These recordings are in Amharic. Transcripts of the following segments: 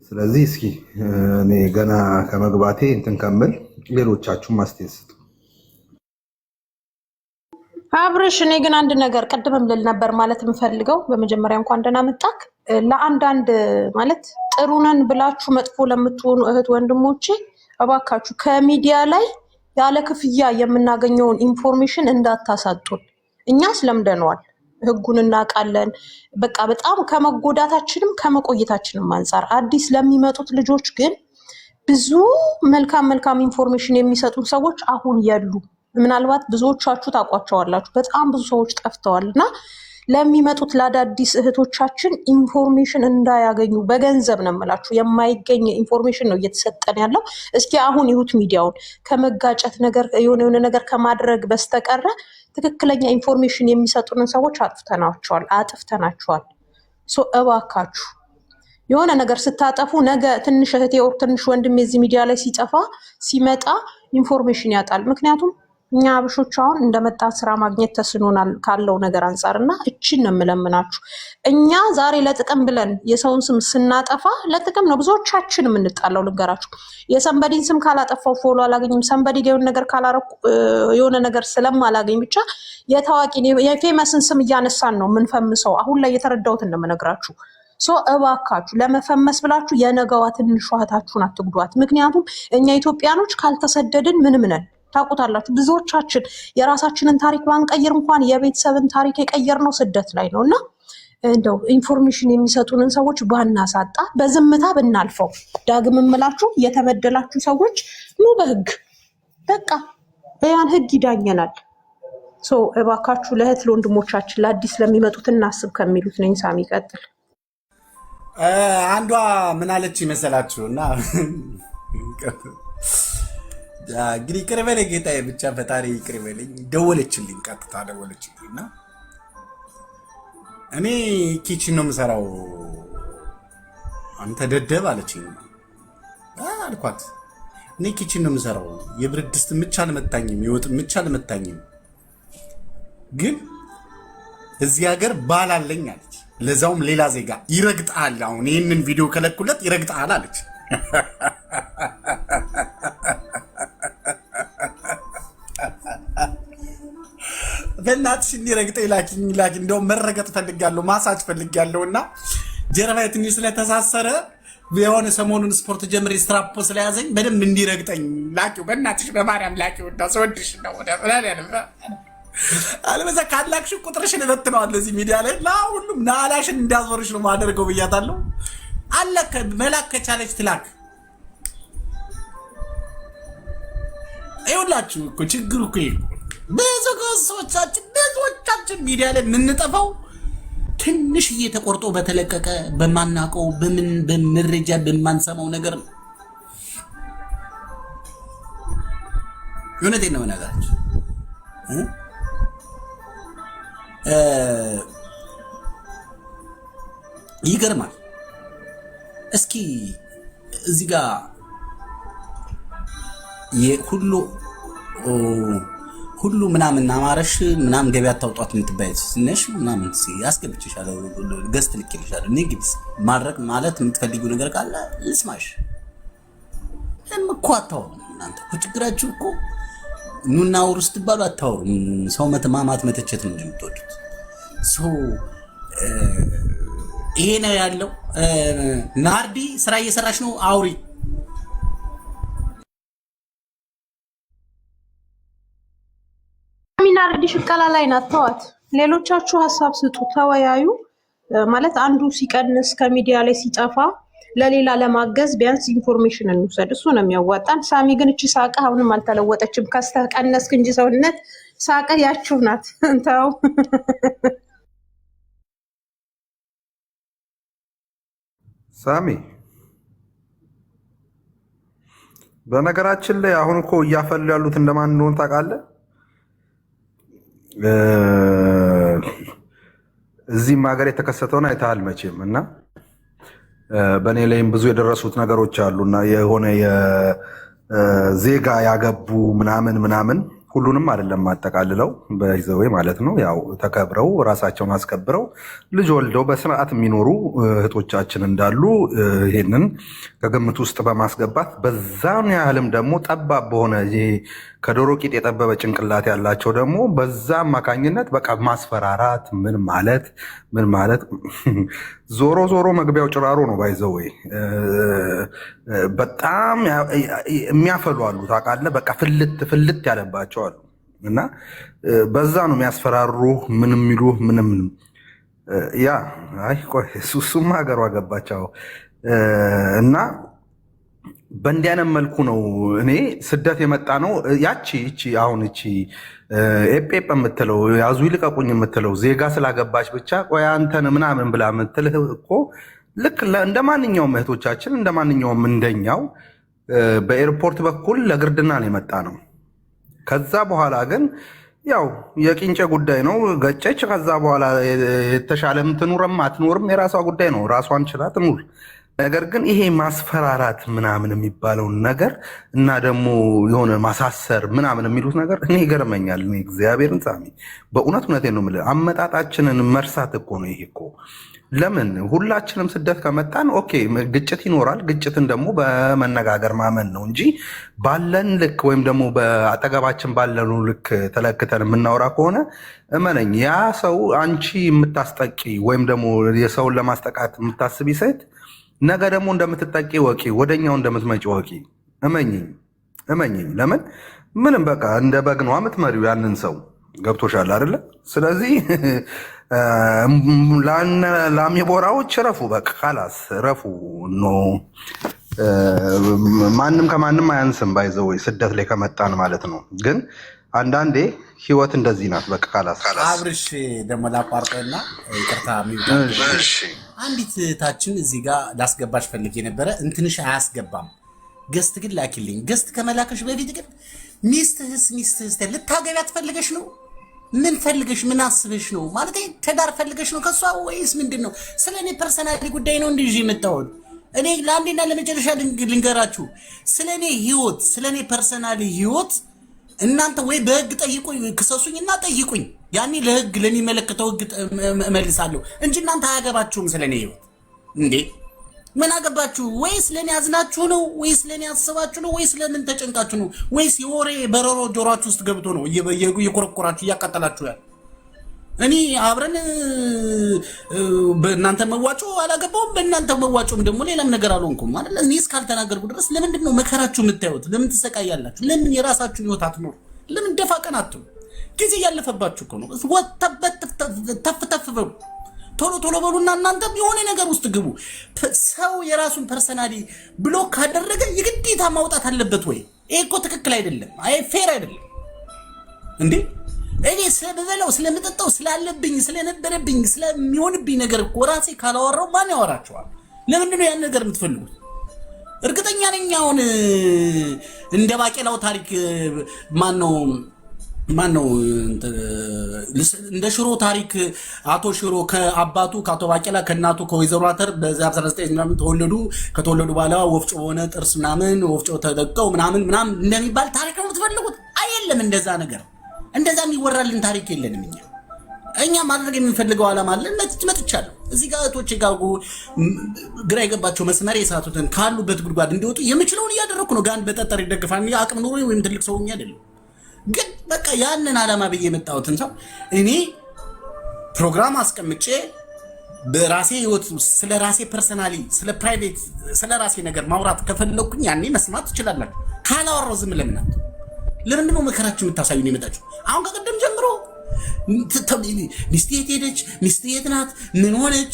ስለዚህ እስኪ እኔ ገና ከመግባቴ እንትን ከምል ሌሎቻችሁም አስተያየት ስጡ። አብርሽ እኔ ግን አንድ ነገር ቀድመም ልል ነበር ማለት የምፈልገው በመጀመሪያ እንኳን ደህና መጣክ። ለአንዳንድ ማለት ጥሩ ነን ብላችሁ መጥፎ ለምትሆኑ እህት ወንድሞቼ እባካችሁ ከሚዲያ ላይ ያለ ክፍያ የምናገኘውን ኢንፎርሜሽን እንዳታሳጡን። እኛስ ለምደነዋል፣ ህጉን እናውቃለን። በቃ በጣም ከመጎዳታችንም ከመቆየታችንም አንጻር አዲስ ለሚመጡት ልጆች ግን ብዙ መልካም ኢንፎርሜሽን የሚሰጡን ሰዎች አሁን የሉ። ምናልባት ብዙዎቻችሁ ታውቋቸዋላችሁ። በጣም ብዙ ሰዎች ጠፍተዋል እና ለሚመጡት ለአዳዲስ እህቶቻችን ኢንፎርሜሽን እንዳያገኙ በገንዘብ ነው የምላችሁ። የማይገኝ ኢንፎርሜሽን ነው እየተሰጠን ያለው። እስኪ አሁን ይሁት ሚዲያውን ከመጋጨት ነገር የሆነ ነገር ከማድረግ በስተቀረ ትክክለኛ ኢንፎርሜሽን የሚሰጡንን ሰዎች አጥፍተናቸዋል። እባካችሁ የሆነ ነገር ስታጠፉ ነገ ትንሽ እህቴ ወር ትንሽ ወንድም የዚህ ሚዲያ ላይ ሲጠፋ ሲመጣ ኢንፎርሜሽን ያጣል። ምክንያቱም እኛ አብሾች አሁን እንደመጣ ስራ ማግኘት ተስኖናል ካለው ነገር አንጻር እና እቺን ነው የምለምናችሁ። እኛ ዛሬ ለጥቅም ብለን የሰውን ስም ስናጠፋ ለጥቅም ነው ብዙዎቻችን የምንጣለው። ልንገራችሁ፣ የሰንበዲን ስም ካላጠፋው ፎሎ አላገኝም፣ ሰንበዲ የሆነ ነገር ካላረኩ የሆነ ነገር ስለማላገኝ ብቻ የታዋቂ የፌመስን ስም እያነሳን ነው የምንፈምሰው። አሁን ላይ የተረዳሁት እንደምነግራችሁ እባካችሁ ለመፈመስ ብላችሁ የነገዋ ትንሿ እህታችሁን አትጉዷት። ምክንያቱም እኛ ኢትዮጵያኖች ካልተሰደድን ምንም ነን። ታውቁታላችሁ። ብዙዎቻችን የራሳችንን ታሪክ ባንቀይር እንኳን የቤተሰብን ታሪክ የቀየርነው ስደት ላይ ነው እና እንደው ኢንፎርሜሽን የሚሰጡንን ሰዎች ባናሳጣ በዝምታ ብናልፈው። ዳግም እምላችሁ የተበደላችሁ ሰዎች ኑ በህግ በቃ ያን ህግ ይዳኘናል። እባካችሁ ለእህት ለወንድሞቻችን ለአዲስ ለሚመጡት እናስብ ከሚሉት ነኝ። ሳሚ ይቀጥል። አንዷ ምን አለች ይመሰላችሁ? እና እንግዲህ ይቅር በለኝ ጌታዬ፣ ብቻ ፈጣሪ ይቅር በለኝ። ደወለችልኝ፣ ቀጥታ ደወለችልኝ እና እኔ ኪችን ነው የምሰራው አንተ ደደብ አለችኝ። አልኳት እኔ ኪችን ነው የምሰራው፣ የብረት ድስት ምቻ አልመታኝም፣ የወጥ ምቻ አልመታኝም፣ ግን እዚህ ሀገር ባል አለኝ አለች። ለዛውም ሌላ ዜጋ ይረግጣል። አሁን ይህንን ቪዲዮ ከለኩለት ይረግጣል አለች። በእናትሽ እንዲረግጠኝ ላኪኝ። እንደውም መረገጥ ፈልጋለሁ፣ ማሳጅ ፈልጋለሁ እና ጀርባዬ ትንሽ ስለተሳሰረ የሆነ ሰሞኑን ስፖርት ጀምሬ ስትራፖ ስለያዘኝ በደንብ እንዲረግጠኝ ላኪው፣ በእናትሽ በማርያም ላኪው። እና ሰወድሽ ነው አለበዛ ካላክሽ ቁጥርሽን እበትነዋለሁ እዚህ ሚዲያ ላይ ሁሉም ናላሽን እንዲያዞርሽ ነው ማደርገው ብያታለሁ። አለከ መላክ ከቻለች ትላክ። ይኸውላችሁ እኮ ችግሩ እኮ ብዙዎቻችን ሚዲያ ላይ የምንጠፋው ትንሽዬ ተቆርጦ በተለቀቀ በማናውቀው በመረጃ በማንሰማው ነገር ነው። እውነቴን ነው ነገራችሁ። ይገርማል። እስኪ እዚህ ጋር ሁሉ ምናምን አማረሽ ምናምን ገበያ ታውጣት የምትባይት ነሽ ምናምን ያስገብችሻለሁ፣ ገስት ልክልሻለሁ። እኔ ግብስ ማድረግ ማለት የምትፈልጊው ነገር ካለ ልስማሽ። እኮ አታወሩም እናንተ እኮ ችግራችሁ እኮ ኑና አውሩ ስትባሉ አታወሩም። ሰው መተማማት መተቸት ነው የምትወዱት። ይሄ ነው ያለው። ናርዲ ስራ እየሰራሽ ነው፣ አውሪ። ናርዲ ሽቀላ ላይ ናት፣ ተዋት። ሌሎቻችሁ ሀሳብ ስጡ፣ ተወያዩ። ማለት አንዱ ሲቀንስ ከሚዲያ ላይ ሲጠፋ ለሌላ ለማገዝ ቢያንስ ኢንፎርሜሽን እንውሰድ፣ እሱ ነው የሚያዋጣን። ሳሚ ግን እቺ ሳቀ አሁንም አልተለወጠችም። ከስተቀነስክ እንጂ ሰውነት ሳቀ ያችሁ ናት። እንተው ሳሚ። በነገራችን ላይ አሁን እኮ እያፈሉ ያሉት እንደማን እንደሆነ ታውቃለህ? እዚህም ሀገር የተከሰተውን አይተሃል መቼም እና በእኔ ላይም ብዙ የደረሱት ነገሮች አሉና የሆነ የዜጋ ያገቡ ምናምን ሁሉንም አይደለም ማጠቃልለው በይዘው ማለት ነው። ያው ተከብረው ራሳቸውን አስከብረው ልጅ ወልደው በስርዓት የሚኖሩ እህቶቻችን እንዳሉ ይሄንን ከግምት ውስጥ በማስገባት በዛን ያህልም ደግሞ ጠባብ በሆነ ከዶሮ ቂጥ የጠበበ ጭንቅላት ያላቸው ደግሞ በዛ አማካኝነት በቃ ማስፈራራት ምን ማለት ዞሮ ዞሮ መግቢያው ጭራሮ ነው። ባይዘው በጣም የሚያፈሉ አሉ ታውቃለህ። በቃ ፍልት ያለባቸው አሉ እና በዛ ነው የሚያስፈራሩ ምን የሚሉ ምንም ያ አይ ቆይ እሱማ ሀገሯ ገባቸው እና በእንዲህ አይነት መልኩ ነው እኔ ስደት የመጣ ነው። ይቺ አሁን ኤጴጵ የምትለው ያዙ ይልቀቁኝ የምትለው ዜጋ ስላገባች ብቻ ቆይ አንተን ምናምን ብላ የምትልህ እኮ ልክ እንደ ማንኛውም እህቶቻችን እንደ ማንኛውም እንደኛው በኤርፖርት በኩል ለግርድና ነው የመጣ ነው። ከዛ በኋላ ግን ያው የቂንጨ ጉዳይ ነው ገጨች። ከዛ በኋላ የተሻለም ትኑርም አትኖርም የራሷ ጉዳይ ነው፣ ራሷን ችላ ትኑር። ነገር ግን ይሄ ማስፈራራት ምናምን የሚባለውን ነገር እና ደግሞ የሆነ ማሳሰር ምናምን የሚሉት ነገር እኔ ይገርመኛል። እኔ እግዚአብሔርን ሳሚ በእውነቴን ነው የምልህ። አመጣጣችንን መርሳት እኮ ነው ይሄ እኮ። ለምን ሁላችንም ስደት ከመጣን ኦኬ ግጭት ይኖራል። ግጭትን ደግሞ በመነጋገር ማመን ነው እንጂ ባለን ልክ ወይም ደግሞ በአጠገባችን ባለኑ ልክ ተለክተን የምናወራ ከሆነ እመነኝ ያ ሰው አንቺ የምታስጠቂ ወይም ደግሞ የሰውን ለማስጠቃት የምታስቢ ሴት ነገ ደግሞ እንደምትጠቂ ወቂ፣ ወደኛው እንደምትመጪ ወቂ። እመኝኝ። ለምን ምንም በቃ እንደ በግ ነው የምትመሪው ያንን ሰው። ገብቶሻል አይደለ? ስለዚህ ላሚቦራዎች ረፉ፣ በቃ ካላስ ረፉ። ኖ ማንም ከማንም አያንስም። ባይዘው ስደት ላይ ከመጣን ማለት ነው። ግን አንዳንዴ ህይወት እንደዚህ ናት። በቃ ካላስ አብርሽ ደግሞ ላቋርጠና ይቅርታ አንዲት ታችን እዚህ ጋር ላስገባሽ ፈልጌ ነበረ። እንትንሽ አያስገባም። ገስት ግን ላኪልኝ። ገስት ከመላከሽ በፊት ግን ሚስትህስ ልታገቢያት ፈልገሽ ነው? ምን ፈልገሽ ምን አስበሽ ነው? ማለት ትዳር ፈልገሽ ነው ከሷ ወይስ ምንድን ነው? ስለ እኔ ፐርሰናሊ ጉዳይ ነው እንዲህ የመጣሁት። እኔ ለአንዴና ለመጨረሻ ልንገራችሁ ስለ እኔ ህይወት፣ ስለ እኔ ፐርሰናሊ ህይወት እናንተ ወይ በህግ ጠይቁኝ፣ ክሰሱኝና ጠይቁኝ። ያኔ ለህግ ለሚመለከተው ህግ እመልሳለሁ እንጂ እናንተ አያገባችሁም ስለኔ ህይወት። እንዴ ምን አገባችሁ? ወይስ ለኔ አዝናችሁ ነው? ወይስ ለኔ አስባችሁ ነው? ወይስ ለምን ተጨንቃችሁ ነው? ወይስ የወሬ በረሮ ጆሮአችሁ ውስጥ ገብቶ ነው እየኮረኮራችሁ እያቃጠላችሁ ያለ? እኔ አብረን በእናንተ መዋጮ አላገባውም፣ በእናንተ መዋጮም ደግሞ ሌላም ነገር አልሆንኩም ማለት እኔ እስካልተናገርኩ ድረስ ለምንድን ነው መከራችሁ የምታዩት? ለምን ትሰቃያላችሁ? ለምን የራሳችሁን ህይወት አትኖሩ? ለምን ደፋ ቀን አትሉ? ጊዜ ያለፈባችሁ እኮ ነው። ወጣበት ተፍ በሉ፣ ቶሎ በሉና እናንተ የሆነ ነገር ውስጥ ግቡ። ሰው የራሱን ፐርሰናሊ ብሎክ ካደረገ የግዴታ ማውጣት አለበት ወይ? ይሄ እኮ ትክክል አይደለም። አይ ፌር አይደለም እንዴ! እኔ ስለበለው ስለምጠጣው ስላለብኝ ስለነበረብኝ ስለሚሆንብኝ ነገር እኮ ራሴ ካላወራው ማን ያወራቸዋል? ለምንድን ነው ያን ነገር የምትፈልጉት? እርግጠኛ ነኝ አሁን እንደ ባቄላው ታሪክ ማነው እንደ ሽሮ ታሪክ አቶ ሽሮ ከአባቱ ከአቶ ባቄላ ከእናቱ ከወይዘሮ አተር በ19 ምናምን ተወለዱ። ከተወለዱ በኋላ ወፍጮ ሆነ ጥርስ ምናምን ወፍጮ ተደቀው ምናምን እንደሚባል ታሪክ ነው የምትፈልጉት? አየለም እንደዛ ነገር እንደዛ የሚወራልን ታሪክ የለንም። እኛ ማድረግ የምንፈልገው ዓላማ አለን። መጥቻለሁ እዚህ ጋር እህቶቼ ጋር ግራ የገባቸው መስመር የሳቱትን ካሉበት ጉድጓድ እንዲወጡ የምችለውን እያደረኩ ነው። ጋን በጠጠር ይደግፋል። አቅም ኑሮ ወይም ትልቅ ሰውኛ አይደለም። ግን በቃ ያንን ዓላማ ብዬ የመጣሁትን ሰው እኔ ፕሮግራም አስቀምጬ በራሴ ህይወት ስለ ራሴ ፐርሰናሊ ስለ ፕራይቬት ስለ ራሴ ነገር ማውራት ከፈለኩኝ ያኔ መስማት ትችላላችሁ። ካላወራው ዝም ለምንድን ነው መከራችሁ የምታሳዩን የመጣችሁ? አሁን ከቀደም ጀምሮ ሚስቴ የት ሄደች? ሚስቴ የት ናት? ምን ሆነች?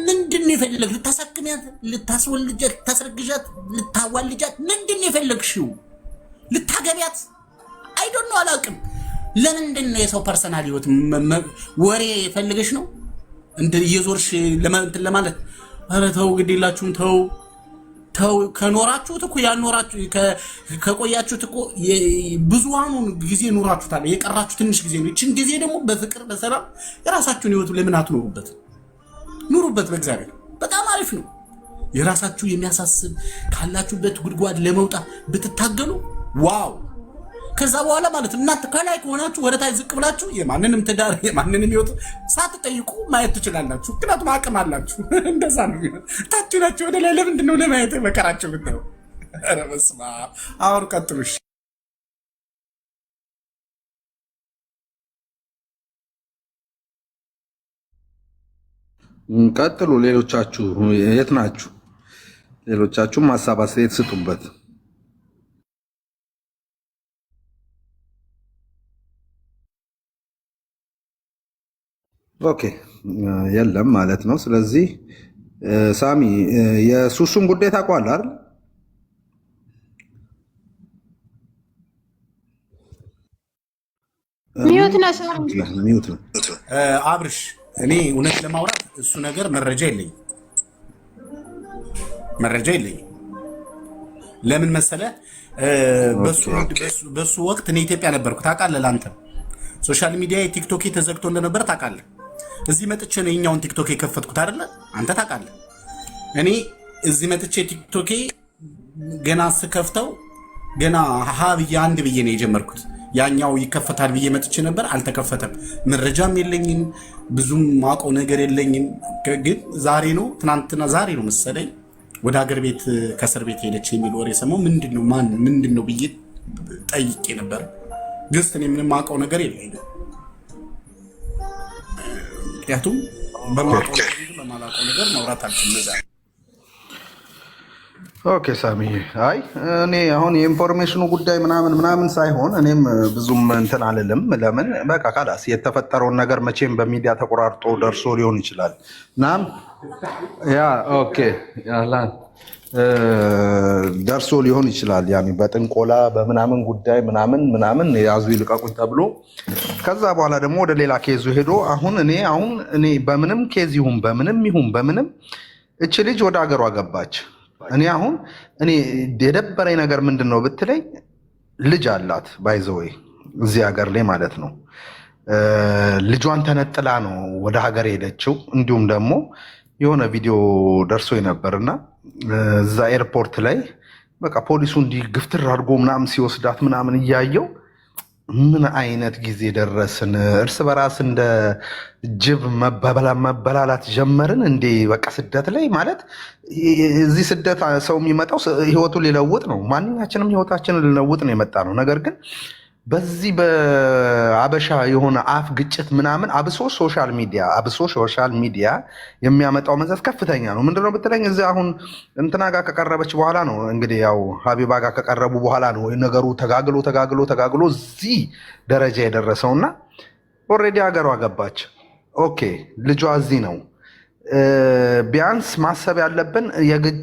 ምንድን ነው የፈለግሽ? ልታሳክሚያት፣ ልታስወልጃት፣ ልታስረግዣት፣ ልታዋልጃት ምንድን ነው የፈለግሽው? ልታገቢያት? አይ ዶንት ኖ አላውቅም። ለምንድን ነው የሰው ፐርሰናል ህይወት ወሬ ፈልገሽ ነው እንደ እየዞርሽ ለማለት? ኧረ ተው ግድ የላችሁም ተው። ከኖራችሁት እኮ ያልኖራችሁ ከቆያችሁት እኮ ብዙሃኑን ጊዜ ኖራችሁታል። የቀራችሁ ትንሽ ጊዜ ነው። እቺን ጊዜ ደግሞ በፍቅር በሰላም የራሳችሁን ህይወት ለምን አትኖሩበት? ኑሩበት በእግዚአብሔር። በጣም አሪፍ ነው። የራሳችሁ የሚያሳስብ ካላችሁበት ጉድጓድ ለመውጣት ብትታገሉ ዋው! ከዛ በኋላ ማለት እናንተ ከላይ ከሆናችሁ ወደ ታች ዝቅ ብላችሁ የማንንም ትዳር የማንንም ህይወት ሳትጠይቁ ማየት ትችላላችሁ። ምክንያቱም አቅም አላችሁ። እንደዛ ነው። ታች ናችሁ ወደ ላይ ለምንድን ነው ለማየት መከራችሁ ብትነው? ኧረ በስመ አብ። አሁን ቀጥሉሽ። ቀጥሉ። ሌሎቻችሁ የት ናችሁ? ሌሎቻችሁም ሀሳብ አስተያየት ስጡበት። ኦኬ የለም ማለት ነው። ስለዚህ ሳሚ የሱሱን ጉዳይ ታውቀዋለህ አይደል? ሚዩት ነው አብርሽ። እኔ እውነት ለማውራት እሱ ነገር መረጃ የለኝም። ለምን መሰለ? በሱ ወቅት እኔ ኢትዮጵያ ነበርኩ ታውቃለህ። ለአንተ ሶሻል ሚዲያ ቲክቶክ ተዘግቶ እንደነበር ታውቃለህ። እዚህ መጥቼ ነው የኛውን ቲክቶክ የከፈትኩት አይደለ? አንተ ታውቃለህ። እኔ እዚህ መጥቼ ቲክቶክ ገና ስከፍተው ገና ብዬ አንድ ብዬ ነው የጀመርኩት። ያኛው ይከፈታል ብዬ መጥቼ ነበር፣ አልተከፈተም። መረጃም የለኝም፣ ብዙም ማውቀው ነገር የለኝም። ግን ትናንትና ዛሬ ነው መሰለኝ ወደ ሀገር ቤት ከእስር ቤት ሄደች የሚል ወሬ ሰማሁ። ምንድን ነው ብዬ ጠይቄ ነበር። ግስት እኔ ምንም ማውቀው ነገር የለኝም። ምክንያቱም በማላውቀው ነገር ማውራት አልችልም። ኦኬ ሳሚ፣ አይ እኔ አሁን የኢንፎርሜሽኑ ጉዳይ ምናምን ሳይሆን እኔም ብዙም እንትን አልልም። ለምን በቃ ካላስ የተፈጠረውን ነገር መቼም በሚዲያ ተቆራርጦ ደርሶ ሊሆን ይችላል። ናም ያ ኦኬ ያላን ደርሶ ሊሆን ይችላል። ያኔ በጥንቆላ በምናምን ጉዳይ ምናምን ያዙ ይልቀቁኝ ተብሎ ከዛ በኋላ ደግሞ ወደ ሌላ ኬዙ ሄዶ አሁን እኔ በምንም ኬዝ ይሁን በምንም እች ልጅ ወደ ሀገሯ ገባች። እኔ የደበረኝ ነገር ምንድን ነው ብትለኝ ልጅ አላት ባይዘወይ እዚህ ሀገር ላይ ማለት ነው። ልጇን ተነጥላ ነው ወደ ሀገር ሄደችው። እንዲሁም ደግሞ የሆነ ቪዲዮ ደርሶ ነበርና እዛ ኤርፖርት ላይ በቃ ፖሊሱ እንዲህ ግፍትር አድርጎ ምናምን ሲወስዳት ምናምን እያየው ምን አይነት ጊዜ ደረስን? እርስ በራስ እንደ ጅብ መበላላት ጀመርን እንዴ? በቃ ስደት ላይ ማለት እዚህ ስደት ሰው የሚመጣው ህይወቱን ሊለውጥ ነው። ማንኛችንም ህይወታችንን ልንለውጥ ነው የመጣ ነው። ነገር ግን በዚህ በአበሻ የሆነ አፍ ግጭት ምናምን አብሶ ሶሻል ሚዲያ የሚያመጣው መዘዝ ከፍተኛ ነው። ምንድነው ብትለኝ እዚህ አሁን እንትና ጋር ከቀረበች በኋላ ነው እንግዲህ ያው ሀቢባ ጋር ከቀረቡ በኋላ ነው ነገሩ ተጋግሎ እዚህ ደረጃ የደረሰውና ኦልሬዲ ሀገሯ ገባች። ኦኬ ልጇ እዚህ ነው። ቢያንስ ማሰብ ያለብን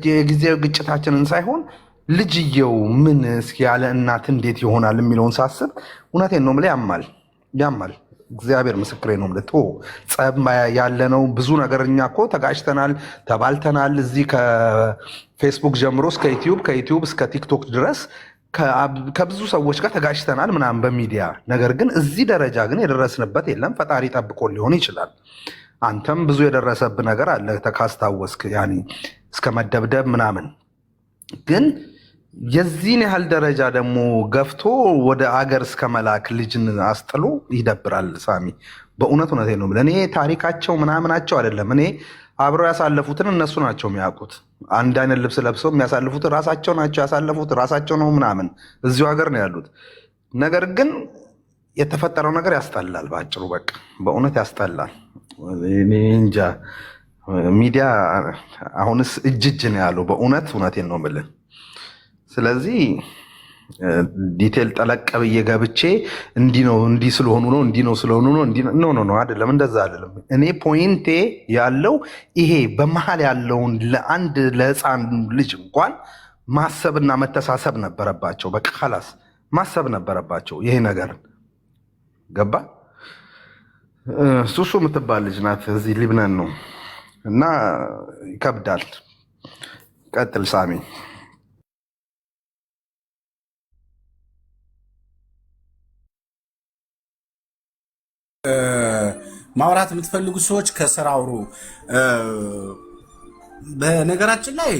የጊዜው ግጭታችንን ሳይሆን ልጅየው ምን እስኪ ያለ እናት እንዴት ይሆናል የሚለውን ሳስብ እውነቴን ነው የምልህ ያማል። እግዚአብሔር ምስክሬ ነው የምልህ። ጸብ ያለ ነው ብዙ ነገር። እኛ እኮ ተጋጭተናል፣ ተባልተናል። እዚህ ከፌስቡክ ጀምሮ እስከ ዩቲዩብ፣ ከዩቲዩብ እስከ ቲክቶክ ድረስ ከብዙ ሰዎች ጋር ተጋጭተናል ምናምን በሚዲያ ነገር ግን እዚህ ደረጃ ግን የደረስንበት የለም። ፈጣሪ ጠብቆ ሊሆን ይችላል። አንተም ብዙ የደረሰብህ ነገር አለ ካስታወስክ፣ ያኔ እስከ መደብደብ ምናምን ግን የዚህን ያህል ደረጃ ደግሞ ገፍቶ ወደ አገር እስከ መላክ ልጅን አስጥሎ ይደብራል። ሳሚ እውነቴን ነው። እኔ ታሪካቸው ምናምናቸው አይደለም። እኔ አብረው ያሳለፉትን እነሱ ናቸው የሚያውቁት። አንድ አይነት ልብስ ለብሰው የሚያሳልፉት ራሳቸው ናቸው ያሳለፉት፣ ራሳቸው ነው ምናምን እዚሁ ሀገር ነው ያሉት። ነገር ግን የተፈጠረው ነገር ያስጠላል። በአጭሩ በቃ በእውነት ያስጠላል። እኔ እንጃ ሚዲያ አሁንስ እጅ ነው ያለው። እውነቴን ነው የምልህ። ስለዚህ ዲቴል ጠለቅ ብዬ ገብቼ እንዲህ ስለሆኑ ነው አይደለም፣ እንደዛ አይደለም። እኔ ፖይንቴ ያለው ይሄ በመሀል ያለውን ለህፃን ልጅ እንኳን ማሰብና መተሳሰብ ነበረባቸው። በቃ ኸላስ ማሰብ ነበረባቸው። ይሄ ነገር ገባ። ሱሱ የምትባል ልጅ ናት፣ እዚህ ሊብነን ነው እና ይከብዳል። ቀጥል ሳሚ። ማውራት የምትፈልጉ ሰዎች ከስራ አውሩ። በነገራችን ላይ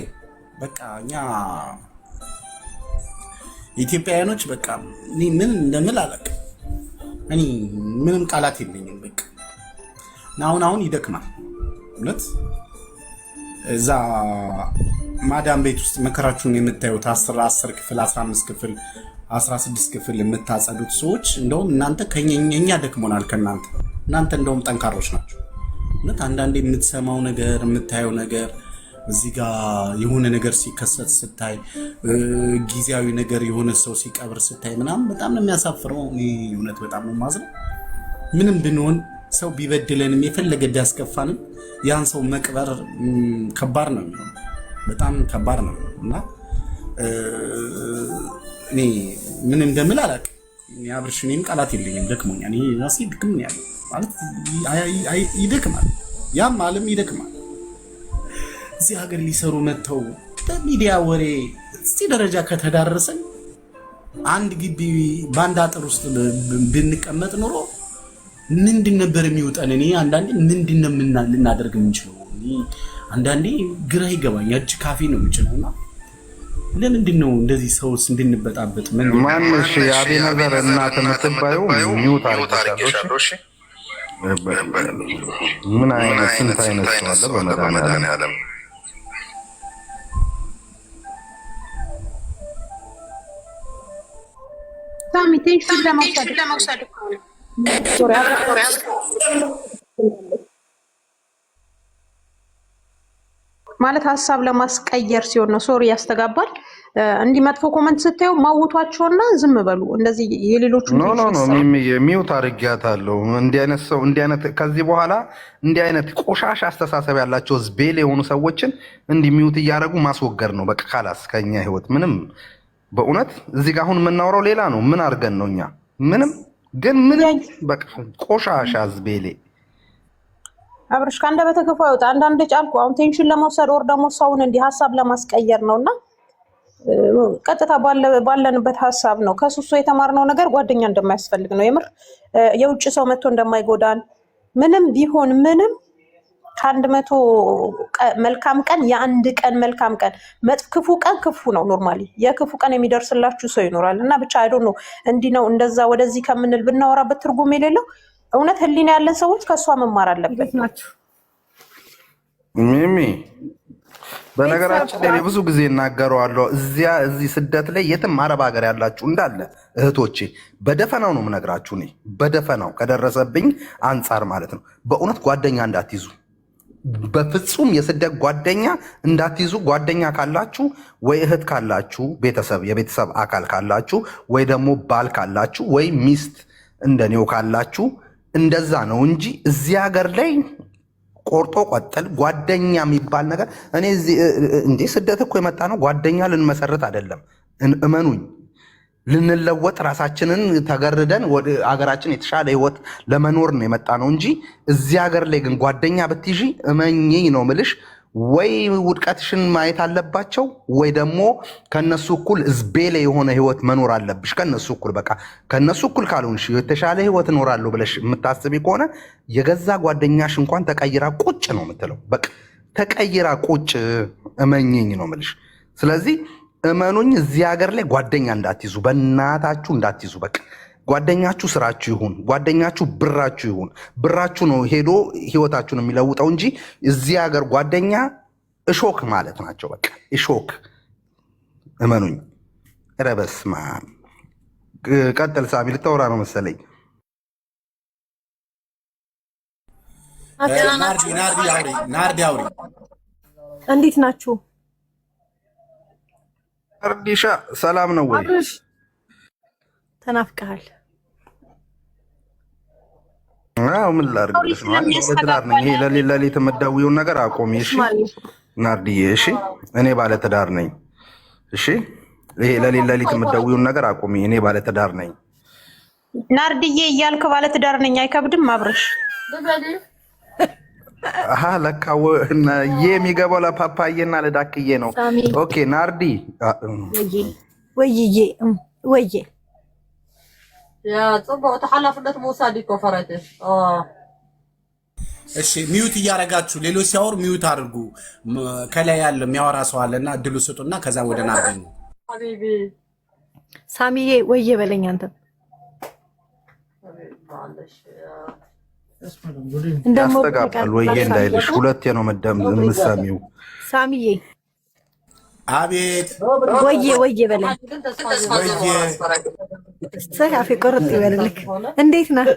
በቃ እኛ ኢትዮጵያውያኖች በቃ እኔ ምን እንደምል አላውቅም። እኔ ምንም ቃላት የለኝም። በቃ አሁን ይደክማል እውነት። እዛ ማዳም ቤት ውስጥ መከራችሁን የምታዩት 10 ክፍል 15 ክፍል 16 ክፍል የምታጸዱት ሰዎች እንደውም እናንተ ከኛ ደክሞናል ከእናንተ። እናንተ እንደውም ጠንካሮች ናቸው እውነት። አንዳንዴ የምትሰማው ነገር የምታየው ነገር እዚህ ጋር የሆነ ነገር ሲከሰት ስታይ፣ ጊዜያዊ ነገር የሆነ ሰው ሲቀብር ስታይ ምናምን በጣም ነው የሚያሳፍረው። እውነት በጣም ነው የማዝነው። ምንም ብንሆን ሰው ቢበድለንም የፈለገ ቢያስከፋንም ያን ሰው መቅበር ከባድ ነው የሚሆነው፣ በጣም ከባድ ነው እና እኔ ምን እንደምል አላውቅም። አብርሽ እኔም ቃላት የለኝም፣ ደክሞኛል። እኔ ራሴ ድክም ያለ ማለት ይደክማል፣ ያም አለም ይደክማል። እዚህ ሀገር ሊሰሩ መጥተው በሚዲያ ወሬ እዚህ ደረጃ ከተዳረሰን አንድ ግቢ በአንድ አጥር ውስጥ ብንቀመጥ ኖሮ ምንድን ነበር የሚውጠን? እኔ አንዳንዴ ምንድን ነው ልናደርግ የምንችለው? አንዳንዴ ግራ ይገባኝ። እጅ ካፌ ነው የምችለውና ለምንድን ነው እንደዚህ ሰውስ እንድንበጣበጥ? ማንሽ የአቤነዘር እናት የምትባዩ ሚውት አድርጌሻለሁ። ምን አይነት ስንት አይነት ሰው አለ በመድኃኒዓለም። ሳሚ ቴንሽን ለመውሰድ ማለት ሀሳብ ለማስቀየር ሲሆን ነው። ሶሪ ያስተጋባል። እንዲህ መጥፎ ኮመንት ስታዩ ማውቷቸውና ዝም በሉ። እንደዚህ የሌሎቹ ኖ ሚውት አድርጊያታለሁ። እንዲህ አይነት ሰው ከዚህ በኋላ እንዲህ አይነት ቆሻሻ አስተሳሰብ ያላቸው ዝቤል የሆኑ ሰዎችን እንዲህ ሚውት እያደረጉ ማስወገድ ነው በቃ። ካላስ ከኛ ህይወት ምንም በእውነት እዚህ ጋር አሁን የምናወራው ሌላ ነው። ምን አድርገን ነው እኛ ምንም በቃ ቆሻሻ ዝቤሌ አብርሽ ከአንደበተ ክፉ አይወጣ። አንዳንድ ጫልኩ አሁን ቴንሽን ለመውሰድ ወር ደግሞ ሰውን እንዲህ ሀሳብ ለማስቀየር ነውና ቀጥታ ባለንበት ሀሳብ ነው። ከሱሱ የተማርነው ነገር ጓደኛ እንደማያስፈልግ ነው። የምር የውጭ ሰው መጥቶ እንደማይጎዳን ምንም ቢሆን ምንም ከአንድ መቶ መልካም ቀን የአንድ ቀን መልካም ቀን ክፉ ቀን ክፉ ነው። ኖርማሊ የክፉ ቀን የሚደርስላችሁ ሰው ይኖራል እና ብቻ አይዶ ነው እንዲህ ነው እንደዛ ወደዚህ ከምንል ብናወራበት ትርጉም የሌለው እውነት ህሊና ያለን ሰዎች ከሷ መማር አለበት ናቸው። ሚሚ በነገራችን ላይ ብዙ ጊዜ እናገረዋለሁ። እዚህ ስደት ላይ የትም አረብ ሀገር ያላችሁ እንዳለ እህቶቼ በደፈናው ነው የምነግራችሁ። እኔ በደፈናው ከደረሰብኝ አንጻር ማለት ነው። በእውነት ጓደኛ እንዳትይዙ፣ በፍጹም የስደት ጓደኛ እንዳትይዙ። ጓደኛ ካላችሁ ወይ እህት ካላችሁ የቤተሰብ አካል ካላችሁ ወይ ደግሞ ባል ካላችሁ ወይ ሚስት እንደኔው ካላችሁ እንደዛ ነው እንጂ እዚህ ሀገር ላይ ቆርጦ ቆጠል ጓደኛ የሚባል ነገር እኔ እንዴ ስደት እኮ የመጣ ነው ጓደኛ ልንመሰርት አይደለም። እመኑኝ ልንለወጥ ራሳችንን ተገርደን ወደ ሀገራችን የተሻለ ህይወት ለመኖር ነው የመጣ ነው እንጂ እዚህ ሀገር ላይ ግን ጓደኛ ብትይዢ እመኚኝ ነው ምልሽ፣ ወይ ውድቀትሽን ማየት አለባቸው ወይ ደግሞ ከነሱ እኩል ዝቤሌ የሆነ ህይወት መኖር አለብሽ። ከነሱ እኩል በቃ ከነሱ እኩል ካልሆንሽ የተሻለ ህይወት እኖራለሁ ብለሽ የምታስቢ ከሆነ የገዛ ጓደኛሽ እንኳን ተቀይራ ቁጭ ነው የምትለው። በቃ ተቀይራ ቁጭ እመኚኝ ነው ምልሽ። ስለዚህ እመኑኝ እዚህ ሀገር ላይ ጓደኛ እንዳትይዙ፣ በእናታችሁ እንዳትይዙ። በቃ ጓደኛችሁ ስራችሁ ይሁን፣ ጓደኛችሁ ብራችሁ ይሁን። ብራችሁ ነው ሄዶ ህይወታችሁን የሚለውጠው እንጂ እዚህ ሀገር ጓደኛ እሾክ ማለት ናቸው። በቃ እሾክ እመኑኝ። ኧረ በስመ አብ። ቀጥል ሳሚ፣ ልታወራ ነው መሰለኝ። ናርዲ አውሪ። እንዴት ናችሁ? ናርዲሻ ሰላም ነው ወይ? ተናፍቀሃል? አዎ ምን ላድርግልሽ ነው? ባለትዳር ነኝ። ይሄ ለሌት የምትደውይውን ነገር አቆሚ እሺ ናርዲዬ። እሺ እኔ ባለትዳር ነኝ። እሺ ይሄ ለሌት የምትደውይውን ነገር አቆሚ። እኔ ባለትዳር ነኝ ናርዲዬ እያልክ ባለትዳር ነኝ አይከብድም? አብርሽ ለካ የሚገባው ለፓፓዬና ለዳክዬ ነው። ኦኬ ናርዲ ወይዬ ወይዬ ጽቡቅ ተሐላፍነት መውሰድ ይቆፈረደ። እሺ ሚዩት እያደረጋችሁ ሌሎች ሲያወሩ ሚዩት አድርጉ። ከላይ ያለው የሚያወራ ሰው አለና እድሉ ስጡና ከዛ ወደ ናርዲ ነው። ሀቢቢ ሳሚዬ ወየ በለኝ አንተ ያስተጋባል ወየ እንዳይልሽ ሁለቴ ነው የምትሰሚው ሳሚዬ አቤት ወየ በለኝ ሰካፊ ቆርጥ ይበልልክ እንዴት ነህ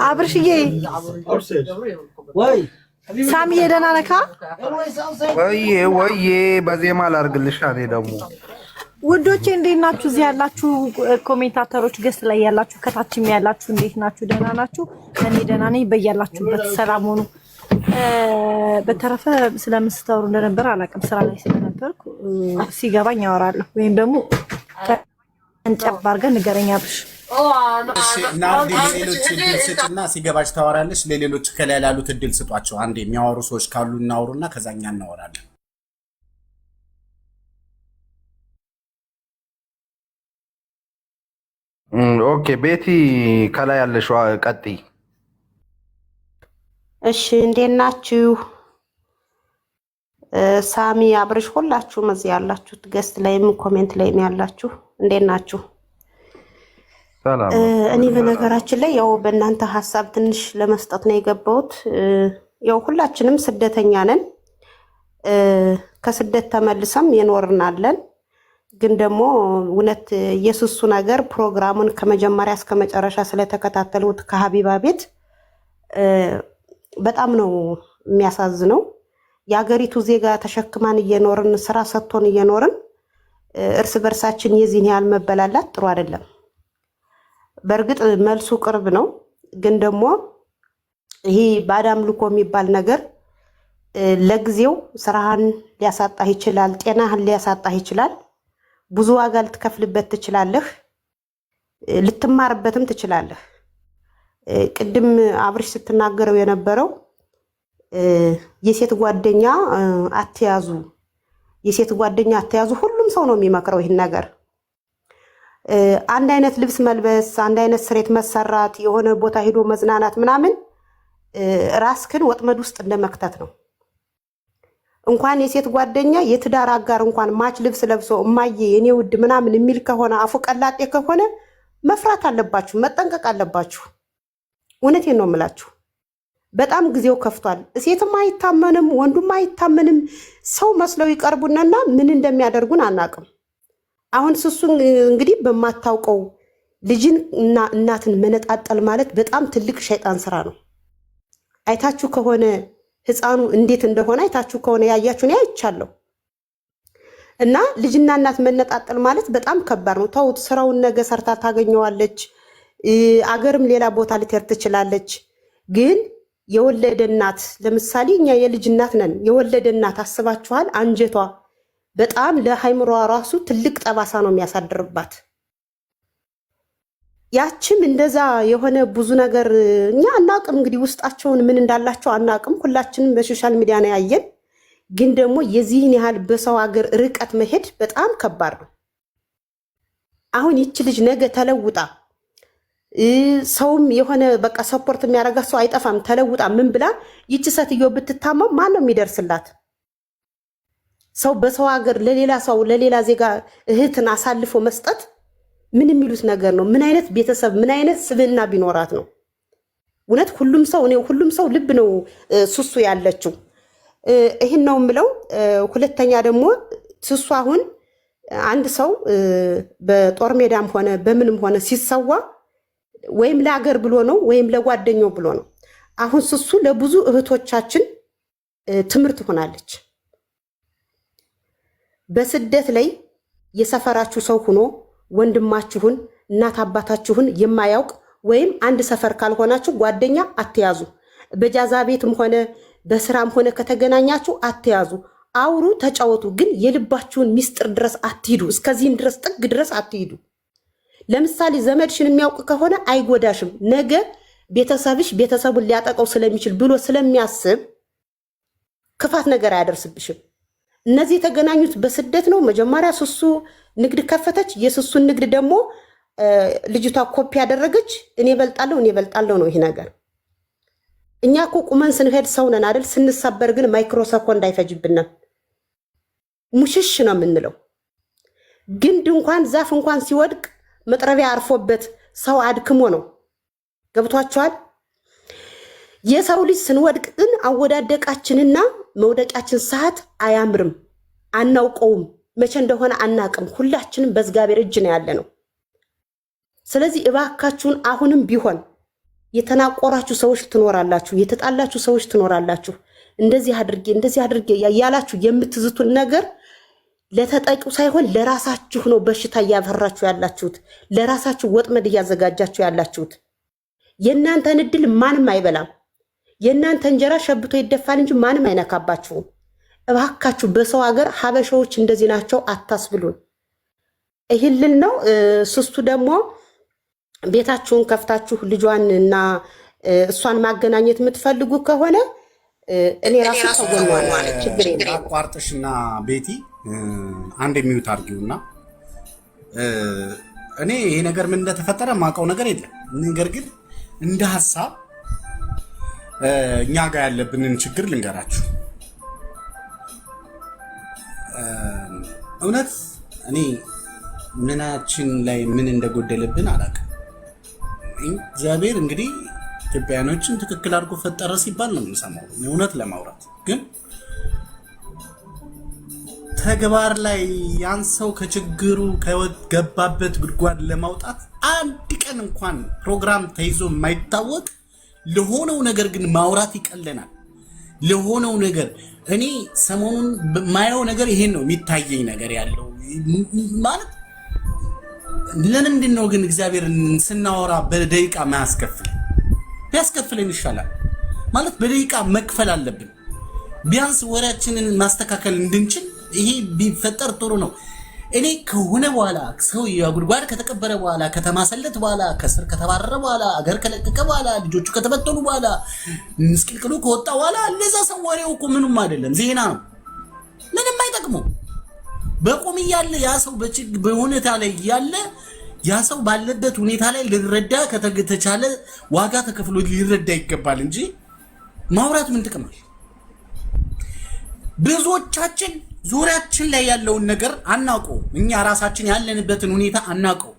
አብርሽዬ ሳሚዬ ደህና ነህ ወየ በዜማ ላድርግልሽ እኔ ደግሞ ውዶቼ እንዴት ናችሁ እዚህ ያላችሁ ኮሜንታተሮች ገስት ላይ ያላችሁ ከታችም ያላችሁ እንዴት ናችሁ ደህና ናችሁ እኔ ደህና ነኝ በያላችሁበት ሰላም ሁኑ በተረፈ ስለምስተውሩ እንደነበር አላውቅም ስራ ላይ ስለነበርኩ ሲገባኝ አወራለሁ ወይም ደግሞ እንጨብ አድርገን ንገረኝ አብርሽ እሺ ናርዲ ለሌሎች እድል ስጭና ሲገባሽ ታወራለሽ ለሌሎች ከላይ ያሉት እድል ስጧቸው አንዴ የሚያወሩ ሰዎች ካሉ እናወሩና ከዛኛ እናወራለን ኦኬ ቤቲ ከላይ ያለሽ ቀጥይ እሺ እንዴት ናችሁ ሳሚ አብርሽ ሁላችሁም እዚህ ያላችሁት ገስት ላይም ኮሜንት ላይም ያላችሁ እንዴት ናችሁ ሰላም እኔ በነገራችን ላይ ያው በእናንተ ሐሳብ ትንሽ ለመስጠት ነው የገባሁት ያው ሁላችንም ስደተኛ ነን ከስደት ተመልሰም የኖርናለን ግን ደግሞ እውነት ኢየሱስ ነገር ፕሮግራሙን ከመጀመሪያ እስከ መጨረሻ ስለተከታተሉት ከሀቢባ ቤት በጣም ነው የሚያሳዝነው የአገሪቱ ዜጋ ተሸክማን እየኖርን ስራ ሰጥቶን እየኖርን እርስ በርሳችን የዚህን ያህል መበላላት ጥሩ አይደለም በእርግጥ መልሱ ቅርብ ነው ግን ደግሞ ይሄ ባዳም ልኮ የሚባል ነገር ለጊዜው ስራህን ሊያሳጣህ ይችላል ጤናህን ሊያሳጣህ ይችላል ብዙ ዋጋ ልትከፍልበት ትችላለህ ልትማርበትም ትችላለህ ቅድም አብርሽ ስትናገረው የነበረው የሴት ጓደኛ አትያዙ ሁሉም ሰው ነው የሚመክረው ይሄን ነገር አንድ አይነት ልብስ መልበስ አንድ አይነት ስሬት መሰራት የሆነ ቦታ ሄዶ መዝናናት ምናምን ራስክን ወጥመድ ውስጥ እንደመክተት ነው እንኳን የሴት ጓደኛ የትዳር አጋር እንኳን ማች ልብስ ለብሶ እማዬ የኔ ውድ ምናምን የሚል ከሆነ አፉ ቀላጤ ከሆነ መፍራት አለባችሁ መጠንቀቅ አለባችሁ እውነቴን ነው የምላችሁ በጣም ጊዜው ከፍቷል ሴትም አይታመንም ወንዱም አይታመንም ሰው መስለው ይቀርቡናና ምን እንደሚያደርጉን አናቅም አሁን ስሱን እንግዲህ በማታውቀው ልጅን እና እናትን መነጣጠል ማለት በጣም ትልቅ ሸይጣን ስራ ነው አይታችሁ ከሆነ ህፃኑ እንዴት እንደሆነ አይታችሁ ከሆነ ያያችሁን ያይቻለሁ እና ልጅና እናት መነጣጠል ማለት በጣም ከባድ ነው ተውት ስራውን ነገ ሰርታ ታገኘዋለች አገርም ሌላ ቦታ ልትሄድ ትችላለች ግን የወለደ እናት ለምሳሌ እኛ የልጅ እናት ነን የወለደ እናት አስባችኋል አንጀቷ በጣም ለሃይምሮዋ ራሱ ትልቅ ጠባሳ ነው የሚያሳድርባት ያችም እንደዛ የሆነ ብዙ ነገር እኛ አናቅም እንግዲህ ውስጣቸውን ምን እንዳላቸው አናቅም ሁላችንም በሶሻል ሚዲያ ነው ያየን ግን ደግሞ የዚህን ያህል በሰው ሀገር ርቀት መሄድ በጣም ከባድ ነው አሁን ይች ልጅ ነገ ተለውጣ ሰውም የሆነ በቃ ሰፖርት የሚያደርጋት ሰው አይጠፋም ተለውጣ ምን ብላ ይች ሴትዮ ብትታመም ማን ነው የሚደርስላት ሰው በሰው ሀገር ለሌላ ሰው ለሌላ ዜጋ እህትን አሳልፎ መስጠት ምን የሚሉት ነገር ነው ምን አይነት ቤተሰብ ምን አይነት ስብዕና ቢኖራት ነው እውነት ሁሉም ሰው ልብ ነው ሱሱ ያለችው ይሄን ነው የምለው ሁለተኛ ደግሞ ሱሱ አሁን አንድ ሰው በጦር ሜዳም ሆነ በምንም ሆነ ሲሰዋ ወይም ለሀገር ብሎ ነው ወይም ለጓደኛው ብሎ ነው አሁን ሱሱ ለብዙ እህቶቻችን ትምህርት ሆናለች በስደት ላይ የሰፈራችሁ ሰው ሆኖ ወንድማችሁን እናት አባታችሁን የማያውቅ ወይም አንድ ሰፈር ካልሆናችሁ ጓደኛ አትያዙ በጃዛ ቤትም ሆነ በስራም ሆነ ከተገናኛችሁ አትያዙ አውሩ ተጫወቱ ግን የልባችሁን ሚስጥር ድረስ አትሂዱ እስከዚህም ድረስ ጥግ ድረስ አትሂዱ ለምሳሌ ዘመድሽን የሚያውቅ ከሆነ አይጎዳሽም ነገ ቤተሰቡን ሊያጠቀው ስለሚችል ብሎ ስለሚያስብ ክፋት ነገር አያደርስብሽም እነዚህ የተገናኙት በስደት ነው መጀመሪያ ሱሱ ንግድ ከፈተች የሱሱን ንግድ ደግሞ ልጅቷ ኮፒ ያደረገች እኔ በልጣለሁ ነው ይሄ ነገር እኛ እኮ ቁመን ስንሄድ ሰው ነን አይደል ስንሰበር ግን ማይክሮ ሰኮንድ አይፈጅብንም ሙሽሽ ነው የምንለው። ግንድ እንኳን ዛፍ እንኳን ሲወድቅ መጥረቢያ አርፎበት ሰው አድክሞ ነው። ገብቷችኋል? የሰው ልጅ ስንወድቅ ግን አወዳደቃችንና መውደቂያችን ሰዓት አያምርም፣ አናውቀውም፣ መቼ እንደሆነ አናቅም። ሁላችንም በእግዚአብሔር እጅ ነው ያለ ነው። ስለዚህ እባካችሁን አሁንም ቢሆን የተናቆራችሁ ሰዎች ትኖራላችሁ፣ የተጣላችሁ ሰዎች ትኖራላችሁ። እንደዚህ አድርጌ ያላችሁ የምትዝቱን ነገር ለተጠቂው ሳይሆን ለራሳችሁ ነው በሽታ እያፈራችሁ ያላችሁት፣ ለራሳችሁ ወጥመድ እያዘጋጃችሁ ያላችሁት። የእናንተን እድል ማንም አይበላም። የእናንተ እንጀራ ሸብቶ ይደፋል እንጂ ማንም አይነካባችሁም። እባካችሁ በሰው ሀገር ሀበሻዎች እንደዚህ ናቸው አታስብሉን። ይህልን ነው። ስስቱ ደግሞ ቤታችሁን ከፍታችሁ ልጇን እና እሷን ማገናኘት የምትፈልጉ ከሆነ እኔ ራሱ ተጎኗል። ችግር የለም። አቋርጥሽና ቤቲ አንድ የሚዩት አድርጊውና እኔ ይሄ ነገር ምን እንደተፈጠረ ማውቀው ነገር የለም። ነገር ግን እንደ ሀሳብ እኛ ጋር ያለብንን ችግር ልንገራችሁ። እውነት እኔ ምናችን ላይ ምን እንደጎደለብን አላውቅም። እግዚአብሔር እንግዲህ ኢትዮጵያኖችን ትክክል አድርጎ ፈጠረ ሲባል ነው የምንሰማው። እውነት ለማውራት ግን ተግባር ላይ ያን ሰው ከችግሩ ከገባበት ጉድጓድ ለማውጣት አንድ ቀን እንኳን ፕሮግራም ተይዞ የማይታወቅ ለሆነው ነገር ግን ማውራት ይቀለናል። ለሆነው ነገር እኔ ሰሞኑን ማየው ነገር ይሄን ነው የሚታየኝ ነገር ያለው ማለት ለምንድን ነው ግን እግዚአብሔርን ስናወራ በደቂቃ ማያስከፍል ቢያስከፍለን ይሻላል ማለት በደቂቃ መክፈል አለብን። ቢያንስ ወሬያችንን ማስተካከል እንድንችል ይሄ ቢፈጠር ጥሩ ነው። እኔ ከሆነ በኋላ ሰው ጉድጓድ ከተቀበረ በኋላ ከተማሰለት በኋላ ከስር ከተባረረ በኋላ አገር ከለቀቀ በኋላ ልጆቹ ከተበተኑ በኋላ ምስቅልቅሉ ከወጣ በኋላ ለዛ ሰው ወሬው እኮ ምንም አይደለም፣ ዜና ነው፣ ምንም አይጠቅመው። በቁም እያለ ያ ሰው በሁኔታ ላይ እያለ ያ ሰው ባለበት ሁኔታ ላይ ሊረዳ ከተቻለ ዋጋ ተከፍሎ ሊረዳ ይገባል እንጂ ማውራት ምን ጥቅም አለ? ብዙዎቻችን ዙሪያችን ላይ ያለውን ነገር አናውቀው። እኛ ራሳችን ያለንበትን ሁኔታ አናውቀው።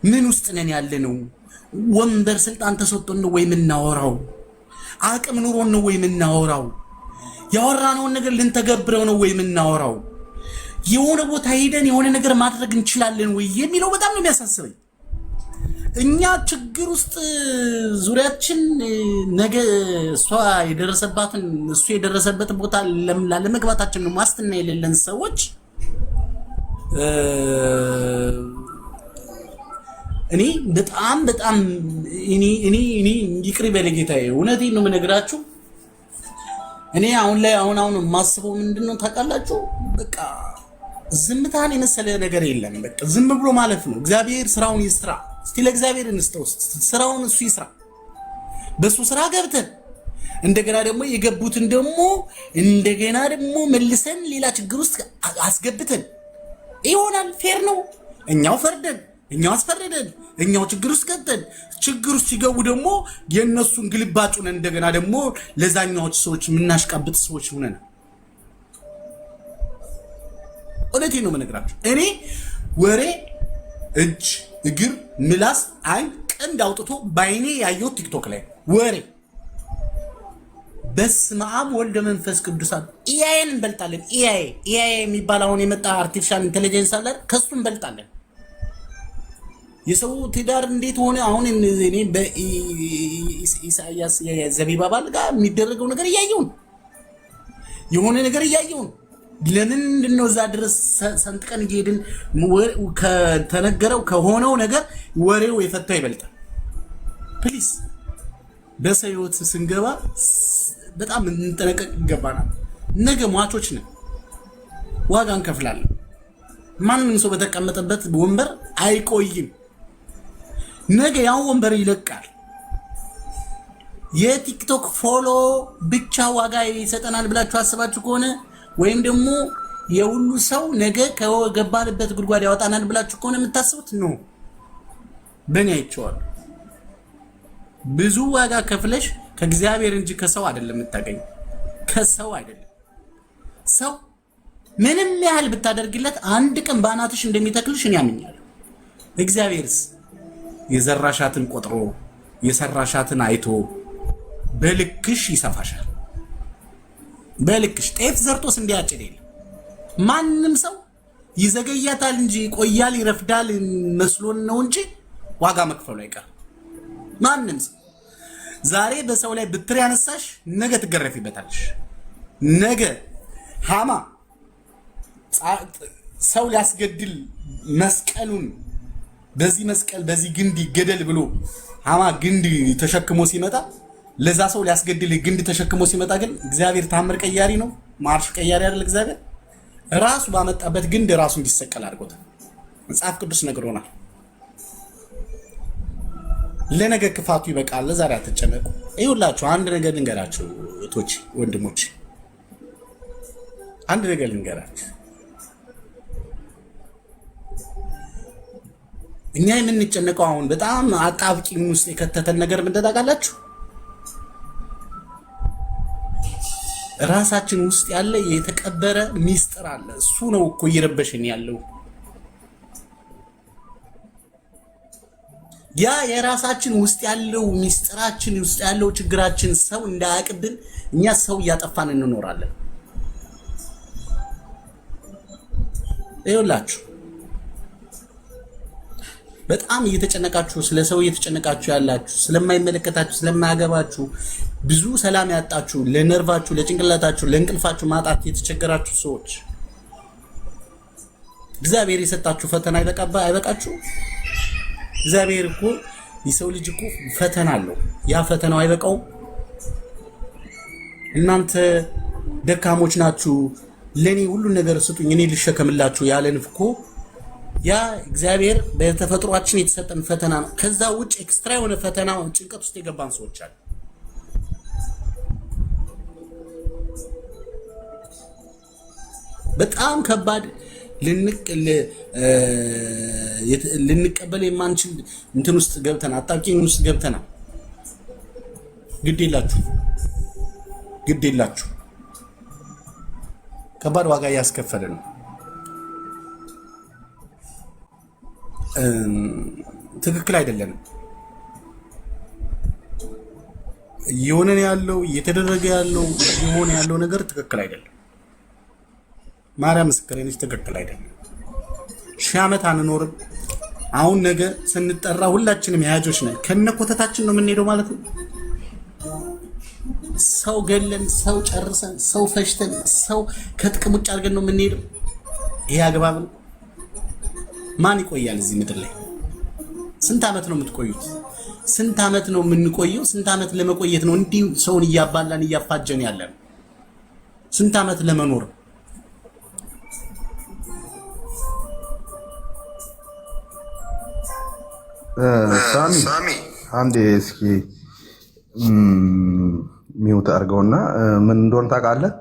ምን ውስጥ ነን ያለነው? ወንበር ስልጣን ተሰጥቶን ነው ወይ የምናወራው? አቅም ኑሮን ነው ወይ የምናወራው? ያወራነውን ነገር ልንተገብረው ነው ወይ የምናወራው? የሆነ ቦታ ሄደን የሆነ ነገር ማድረግ እንችላለን ወይ የሚለው በጣም ነው የሚያሳስበኝ። እኛ ችግር ውስጥ ዙሪያችን ነገ እሷ የደረሰባትን እሱ የደረሰበት ቦታ ላለመግባታችን ነው ዋስትና የሌለን ሰዎች እኔ በጣም እኔ ይቅር በለኝ ጌታዬ፣ እውነቴን ነው የምነግራችሁ። እኔ አሁን የማስበው ምንድነው ታውቃላችሁ? በቃ ዝምታን የመሰለ ነገር የለም። በቃ ዝም ብሎ ማለት ነው። እግዚአብሔር ስራውን ይስራ። እስቲ ለእግዚአብሔር እንስተው፣ ስራውን እሱ ይስራ። በሱ ስራ ገብተን እንደገና ደግሞ የገቡትን ደግሞ እንደገና ደግሞ መልሰን ሌላ ችግር ውስጥ አስገብተን ይሆናል። ፌር ነው። እኛው ፈርደን እኛው አስፈረደን እኛው ችግር ውስጥ ገብተን ችግር ውስጥ ሲገቡ ደግሞ የነሱን ግልባጩን እንደገና ደግሞ ለዛኛዎች ሰዎች የምናሽቃብጥ ሰዎች ሆነን እውነቴን ነው የምነግራችሁ። እኔ ወሬ እጅ እግር ምላስ አይን ቀንድ አውጥቶ ባይኔ ያየው ቲክቶክ ላይ ወሬ በስመ አብ ወልደ መንፈስ ቅዱስ ኢአይን እንበልጣለን። ኢአይ የሚባል አሁን የመጣ አርቲፊሻል ኢንተለጀንስ አለ፣ ከሱ እንበልጣለን። የሰው ትዳር እንዴት ሆነ? አሁን እኔ በኢሳያስ ዘቢባ ባል ጋር የሚደረገው ነገር እያየውን የሆነ ነገር እያየውን ለምንድን ነው እዛ ድረስ ሰንጥቀን እየሄድን ከተነገረው ከሆነው ነገር ወሬው የፈታው ይበልጣል። ፕሊዝ በሰው ህይወት ስንገባ በጣም እንጠነቀቅ ይገባናል። ነገ ሟቾች ነን፣ ዋጋ እንከፍላለን። ማንም ሰው በተቀመጠበት ወንበር አይቆይም። ነገ ያው ወንበር ይለቃል። የቲክቶክ ፎሎ ብቻ ዋጋ ይሰጠናል ብላችሁ አስባችሁ ከሆነ ወይም ደግሞ የሁሉ ሰው ነገ ከገባንበት ጉድጓድ ያወጣናል ብላችሁ ከሆነ የምታስቡት ነው። በእኔ አይቼዋለሁ። ብዙ ዋጋ ከፍለሽ ከእግዚአብሔር እንጂ ከሰው አይደለም የምታገኝ፣ ከሰው አይደለም። ሰው ምንም ያህል ብታደርግለት አንድ ቀን ባናትሽ እንደሚተክልሽ እኔ አምኛለሁ። እግዚአብሔርስ የዘራሻትን ቆጥሮ የሰራሻትን አይቶ በልክሽ ይሰፋሻል። በልክሽ ጤፍ ዘርቶስ እንዲያጭድ የለም። ማንም ሰው ይዘገያታል እንጂ ይቆያል ይረፍዳል መስሎን ነው እንጂ ዋጋ መክፈሉ አይቀር። ማንም ሰው ዛሬ በሰው ላይ ብትር ያነሳሽ ነገ ትገረፊበታለሽ። ነገ ሃማ ሰው ሊያስገድል መስቀሉን በዚህ መስቀል በዚህ ግንድ ይገደል ብሎ ሃማ ግንድ ተሸክሞ ሲመጣ ለዛ ሰው ሊያስገድል ግንድ ተሸክሞ ሲመጣ ግን እግዚአብሔር ታምር ቀያሪ ነው። ማርሽ ቀያሪ አይደል? እግዚአብሔር ራሱ ባመጣበት ግንድ ራሱ እንዲሰቀል አድርጎታል። መጽሐፍ ቅዱስ ነግሮናል። ለነገ ክፋቱ ይበቃል። ለዛሬ አትጨነቁ። ይኸውላችሁ አንድ ነገር ልንገራችሁ እህቶች፣ ወንድሞች፣ አንድ ነገር ልንገራችሁ። እኛ የምንጨነቀው አሁን በጣም አጣብቂኝ ውስጥ የከተተን ነገር ምን ታውቃላችሁ? ራሳችን ውስጥ ያለ የተቀበረ ሚስጥር አለ። እሱ ነው እኮ እየረበሽን ያለው። ያ የራሳችን ውስጥ ያለው ሚስጥራችን ውስጥ ያለው ችግራችን ሰው እንዳያቅብን እኛ ሰው እያጠፋን እንኖራለን። ይኸውላችሁ በጣም እየተጨነቃችሁ ስለ ሰው እየተጨነቃችሁ ያላችሁ ስለማይመለከታችሁ ስለማያገባችሁ ብዙ ሰላም ያጣችሁ ለነርቫችሁ ለጭንቅላታችሁ ለእንቅልፋችሁ ማጣት የተቸገራችሁ ሰዎች እግዚአብሔር የሰጣችሁ ፈተና አይበቃችሁ? እግዚአብሔር እኮ የሰው ልጅ እኮ ፈተና አለው። ያ ፈተናው አይበቃውም? እናንተ ደካሞች ናችሁ፣ ለኔ ሁሉ ነገር ስጡኝ እኔ ልሸከምላችሁ ያለን እኮ ያ እግዚአብሔር በተፈጥሯችን የተሰጠን ፈተና ነው። ከዛ ውጭ ኤክስትራ የሆነ ፈተና ጭንቀት ውስጥ የገባን ሰዎች አሉ። በጣም ከባድ ልንቀበል የማንችል እንትን ውስጥ ገብተና አጣብቂኝ ውስጥ ገብተና ግድ የላችሁ ከባድ ዋጋ እያስከፈለ ነው። ትክክል አይደለንም። እየሆነ ያለው እየተደረገ ያለው እየሆነ ያለው ነገር ትክክል አይደለም። ማርያም ምስክሬ ነች፣ ትክክል አይደለም። ሺህ ዓመት አንኖርም። አሁን ነገ ስንጠራ ሁላችንም ያጆች ነን። ከነኮተታችን ነው የምንሄደው ማለት ነው። ሰው ገለን፣ ሰው ጨርሰን፣ ሰው ፈሽተን፣ ሰው ከጥቅም ውጭ አድርገን ነው የምንሄደው። ይሄ አግባብ ነው? ማን ይቆያል እዚህ ምድር ላይ? ስንት ዓመት ነው የምትቆዩት? ስንት ዓመት ነው የምንቆየው? ስንት ዓመት ለመቆየት ነው እንዲህ ሰውን እያባላን እያፋጀን ያለን? ስንት ዓመት ለመኖር? ሳሚ አንዴ እስኪ ሚውት አድርገውና ምን እንደሆነ ታውቃለህ?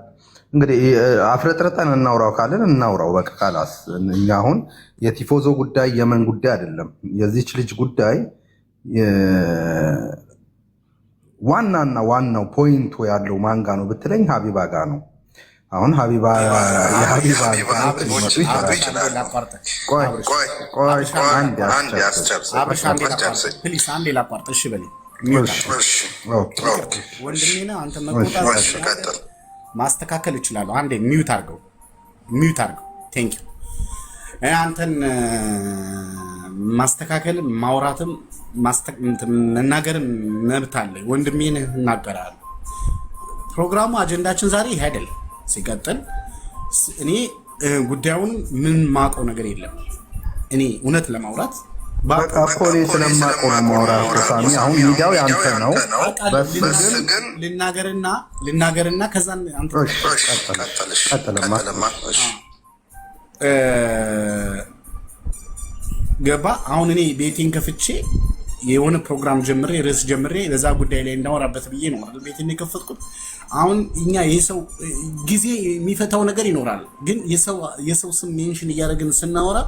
እንግዲህ አፍረጥርጠን እናውራው ካለን እናውራው። በቃ ካላስ እኛ አሁን የቲፎዞ ጉዳይ የመን ጉዳይ አይደለም። የዚች ልጅ ጉዳይ ዋናና ዋናው ፖይንቱ ያለው ማንጋ ነው ብትለኝ ሀቢባ ጋ ነው። አሁን ሀቢባ የሀቢባ ሊመጡ ይችላል። ማስተካከል እችላለሁ። አንዴ ሚውት አድርገው። ቴንክ ዩ። አንተን ማስተካከል ማውራትም መናገርም መብት አለ። ወንድሜን እናገራለሁ። ፕሮግራሙ አጀንዳችን ዛሬ ይሄ አይደለም። ሲቀጥል እኔ ጉዳዩን ምን ማውቀው ነገር የለም። እኔ እውነት ለማውራት በቃ ፖሊ ስለማውቀው ነው ማውራት። ሳሚ አሁን ሚዲያው ያንተ ነው። በስ ግን ልናገርና ከዛን አንተ ቀጥለማ ገባ። አሁን እኔ ቤቴን ከፍቼ የሆነ ፕሮግራም ጀምሬ ርዕስ ጀምሬ በዛ ጉዳይ ላይ እንዳወራበት ብዬ ነው አይደል ቤቴን የከፈትኩት። አሁን እኛ የሰው ጊዜ የሚፈታው ነገር ይኖራል። ግን የሰው ስም ሜንሽን እያደረግን ስናወራ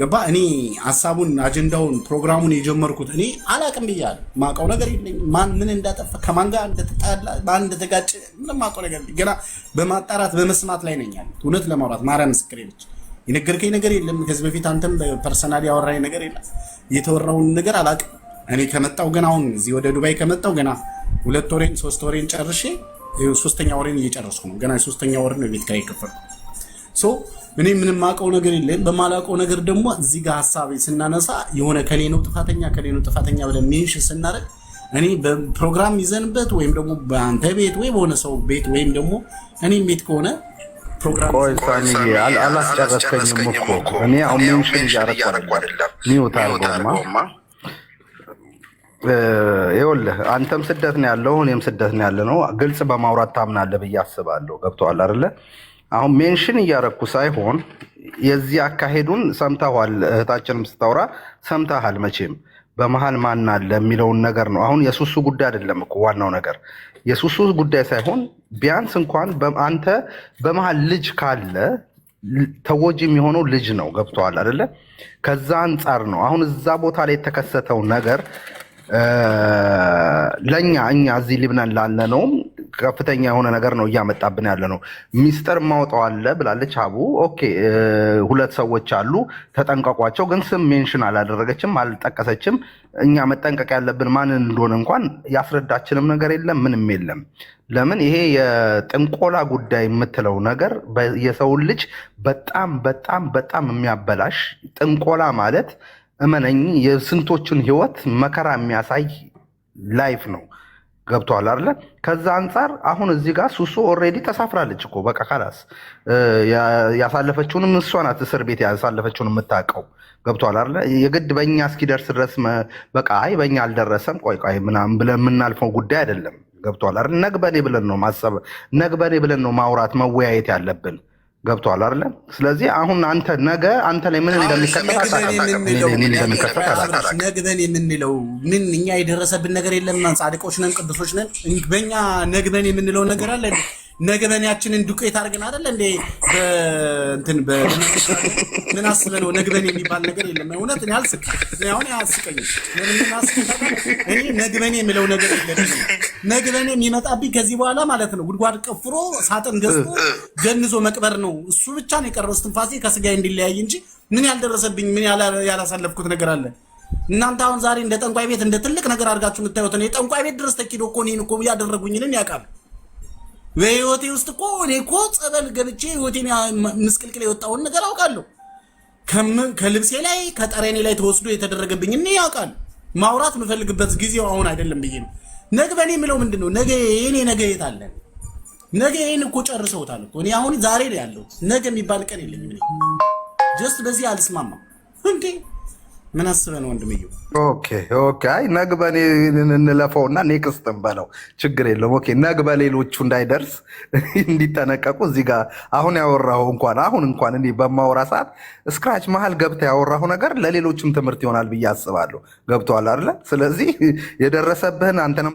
ገባ እኔ ሀሳቡን አጀንዳውን ፕሮግራሙን የጀመርኩት እኔ አላቅም ብያለሁ። ማውቀው ነገር የለኝም። ማን ምን እንዳጠፋ ከማን ጋር እንደተጣላ ማን እንደተጋጨ ምንም ማውቀው ነገር ገና በማጣራት በመስማት ላይ ነኝ ያለሁት። እውነት ለማውራት ማርያም ምስክሬ ነች። የነገርከኝ ነገር የለም። ከዚህ በፊት አንተም በፐርሰናል ያወራኝ ነገር የለም። የተወራውን ነገር አላቅም። እኔ ከመጣው ገና አሁን እዚህ ወደ ዱባይ ከመጣው ገና 2 ወሬን 3 ወሬን ጨርሼ 3ኛ ወሬን እየጨረስኩ ነው። ገና 3ኛ ወር ነው ቤት ኪራይ የከፈልኩት። ሶ እኔ ምንም ማውቀው ነገር የለም። በማላውቀው ነገር ደግሞ እዚህ ጋር ሐሳብ ስናነሳ የሆነ ከሌ ነው ጥፋተኛ ብለን ሜንሽን ስናደርግ እኔ በፕሮግራም ይዘንበት ወይም ደግሞ በአንተ ቤት ወይ በሆነ ሰው ቤት ወይም ደግሞ እኔም ቤት ከሆነ ፕሮግራም ቆይሳኒ አላስጨረስከኝም እኮ እኔ አሁን ሜንሽን እያደረኩ አይደለም። ኒውት አድርጎማ ይኸውልህ አንተም ስደት ነው ያለው እኔም ስደት ነው ያለ ነው። ግልጽ በማውራት ታምናለህ ብዬ አስባለሁ። ገብቶሃል አይደለ? አሁን ሜንሽን እያረኩ ሳይሆን የዚህ አካሄዱን ሰምተዋል። እህታችንም ስታወራ ሰምተሃል። መቼም በመሀል ማን አለ የሚለውን ነገር ነው። አሁን የሱሱ ጉዳይ አይደለም እኮ ዋናው ነገር የሱሱ ጉዳይ ሳይሆን ቢያንስ እንኳን አንተ በመሀል ልጅ ካለ ተጎጂ የሚሆነው ልጅ ነው። ገብቶሃል አይደለ? ከዛ አንጻር ነው አሁን እዛ ቦታ ላይ የተከሰተው ነገር ለኛ እኛ እዚህ ሊብናን ላለ ነው ከፍተኛ የሆነ ነገር ነው እያመጣብን ያለ ነው። ሚስጥር ማውጣው አለ ብላለች አቡ። ኦኬ 2 ሰዎች አሉ ተጠንቀቋቸው። ግን ስም ሜንሽን አላደረገችም፣ አልጠቀሰችም። እኛ መጠንቀቅ ያለብን ማንን እንደሆነ እንኳን ያስረዳችንም ነገር የለም፣ ምንም የለም። ለምን ይሄ የጥንቆላ ጉዳይ የምትለው ነገር የሰውን ልጅ በጣም በጣም በጣም የሚያበላሽ ጥንቆላ ማለት እመነኝ የስንቶችን ህይወት መከራ የሚያሳይ ላይፍ ነው። ገብቷል አይደለ? ከዛ አንጻር አሁን እዚህ ጋር ሱሱ ኦልሬዲ ተሳፍራለች እኮ በቃ ካላስ ያሳለፈችውንም እሷ ናት እስር ቤት ያሳለፈችውን የምታውቀው። ገብቷል አይደለ? የግድ በእኛ እስኪደርስ ድረስ በቃ አይ በእኛ አልደረሰም ቆይ ምናምን ብለን የምናልፈው ጉዳይ አይደለም። ገብቷል አይደለ? ነግበኔ ብለን ነው ማሰብ፣ ነግበኔ ብለን ነው ማውራት መወያየት ያለብን። ገብቷል አይደለ? ስለዚህ አሁን አንተ ነገ አንተ ላይ ምን እንደሚከሰት ነግበን የምንለው ምን እኛ የደረሰብን ነገር የለም። ጻድቆች ነን፣ ቅዱሶች ነን። በእኛ ነግበን የምንለው ነገር አለ። ነግበኔያችንን ዱቄት አድርገን አይደለ እንዴ በእንትን ምን አስበህ ነው ነግበኔ የሚባል ነገር የለም። እውነት እኔ አሁን ያስቀኝ እኔ ነግበኔ የምለው ነገር የለም። ነግበኔ የሚመጣብኝ ከዚህ በኋላ ማለት ነው ጉድጓድ ቀፍሮ ሳጥን ገዝቶ ገንዞ መቅበር ነው። እሱ ብቻ ነው የቀረው እስትንፋሴ ከስጋዬ እንዲለያይ እንጂ ምን ያልደረሰብኝ ምን ያላሳለፍኩት ነገር አለ። እናንተ አሁን ዛሬ እንደ ጠንቋይ ቤት እንደ ትልቅ ነገር አድርጋችሁ የምታዩት ነው። የጠንቋይ ቤት ድረስ ተኪዶ እኮ እኔን እኮ ያደረጉኝን ያውቃሉ። በህይወቴ ውስጥ እኮ እኔ እኮ ጸበል ገብቼ ህይወቴን ምስቅልቅል የወጣውን ነገር አውቃለሁ። ከልብሴ ላይ ከጠረኔ ላይ ተወስዶ የተደረገብኝ እኔ ያውቃል። ማውራት የምፈልግበት ጊዜው አሁን አይደለም ብዬ ነው። ነግበኔ የምለው ምንድን ነው? ነገ የኔ ነገ የት አለ? ነገ ይሄን እኮ ጨርሰውታል እኮ። እኔ አሁን ዛሬ ነው ያለሁት። ነገ የሚባል ቀን የለኝም። እኔ ጀስት በዚህ አልስማማም እንዴ። ምን አስበህ ነው ወንድምዬው? ኦኬ አይ ነግበኔ እንለፈውና ኔክስት እንበለው ችግር የለውም። ኦኬ ነግበ ሌሎቹ እንዳይደርስ እንዲጠነቀቁ እዚህ ጋር አሁን ያወራሁ እንኳን እኔ በማወራ ሰዓት ስክራች መሀል ገብተህ ያወራሁ ነገር ለሌሎችም ትምህርት ይሆናል ብዬ አስባለሁ። ገብቶሃል አይደለ? ስለዚህ የደረሰብህን አንተንም